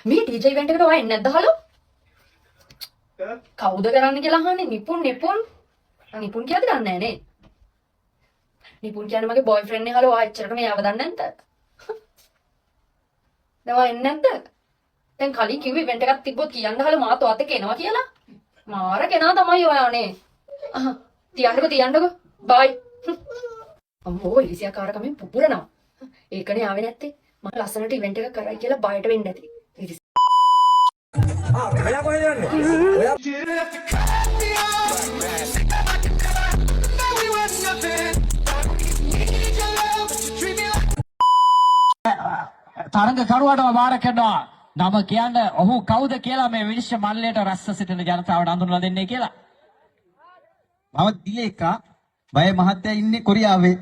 මේ DJ event එකට ඔයා එන්නේ නැද්ද හලෝ? කවුද කරන්නේ කියලා අහන්නේ නිපුන් නිපුන් කියලාද දන්නේ නැහැ නේ. නිපුන් කියන්නේ මගේ බොයිෆ්‍රෙන්ඩ් නේ හලෝ. ඔයා එච්චරටම යාව දන්නේ නැද්ද? දැන් ඔයා එන්නේ නැද්ද? දැන් කලින් කිව්වේ ඉවෙන්ට් එකක් තිබ්බොත් කියන්න හලෝ මාත් ඔයත් එක්ක එනවා කියලා. මාර කෙනා තමයි ඔයානේ. තියන්නකෝ. බයි. අම්මෝ ඉලිසියාකාරකමෙන් පුපුරනවා. ඒකනේ ආවේ නැත්තේ. මම ලස්සනට ඉවෙන්ට් එකක් කරයි කියලා බයට වෙන්න ඇති. ඔයා කොහෙද යන්නේ? තරඟ කරුවාටම වාර කරනවා. නම කියන්න ඔහු කවුද කියලා මේ විනිශ්චය මණ්ඩලයට රැස්ව සිටින ජනතාවට හඳුන්වලා දෙන්නේ කියලා. මම දිලේකා බය මහත්තයා ඉන්නේ කොරියාවේ.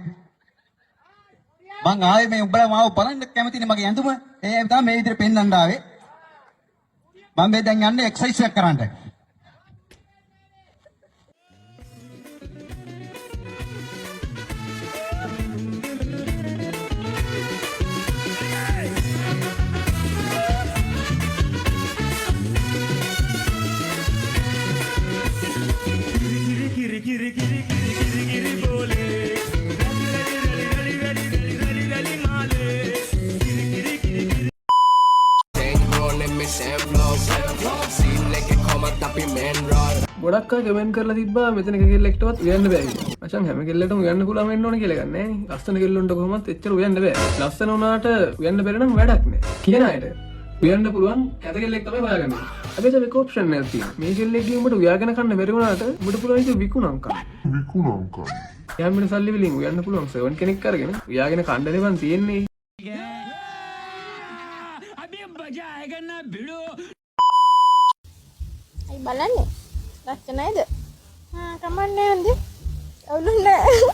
මං ආවේ මේ උඹලා මාව බලන්න කැමතිනේ මගේ ඇඳුම. ඒ තමයි මේ විදිහට පෙන්වන්න ආවේ. මම මේ දැන් යන්නේ එක්සර්සයිස් එකක් කරන්න. ගොඩක් අය කමෙන්ට් කරලා තිබ්බා මෙතන කෙල්ලෙක්ටවත් උයන්න බෑ කියලා. මචං හැම කෙල්ලටම උයන්න පුළුවන් වෙන්න ඕන කියලා ගන්න නෑනේ. ලස්සන කෙල්ලොන්ට කොහොමවත් එච්චර උයන්න බෑ. ලස්සන උනාට උයන්න බැරි නම් වැඩක් නෑ. කියන අයට උයන්න පුළුවන් කැත කෙල්ලෙක් තමයි හොයාගන්නේ. හැබැයි මේක ඔප්ෂන් එකක් තියෙනවා. මේ කෙල්ලෙක්ගේ උඹට උයාගෙන කන්න බැරි වුණාට උඹට පුළුවන් ඒක විකුණම් කරන්න. යාම් වෙන සල්ලි වලින් උයන්න පුළුවන් සර්වන් කෙනෙක් අරගෙන උයාගෙන කන්න දෙවන් තියෙන්නේ. අයි බලන්නේ ලස්සනයිද? කමන්නේ නැන්ද? අවුලුන්නේ නැහැ.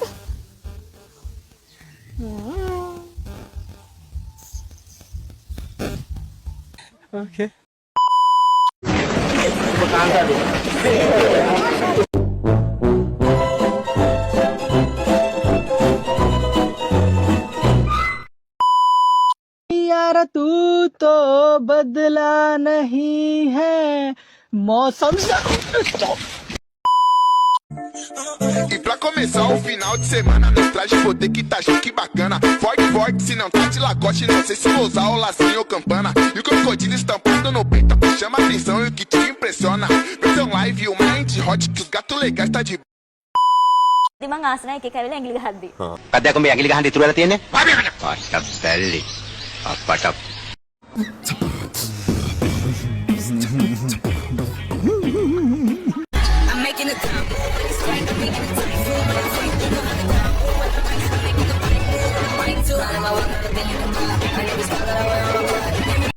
ඕකේ. यार तू तो बदला नहीं है मौसम E pra começar o final de semana, no traje vou ter que tá chique bacana. Forte, forte, se não tá de lacoste, não sei se vou usar o lacinho ou campana. E o crocodilo estampado no peito, chama atenção e o que te impressiona. Versão live, o mind hot, que os gatos legais tá de මං ආසනයි එකේ කැවිලා ඇඟිලි ගහද්දි. කද්දයක් උඹේ ඇඟිලි ගහන්න ඉතුරු වෙලා තියෙන්නේ? පස්ස බැල්ලි. අපට I'm making a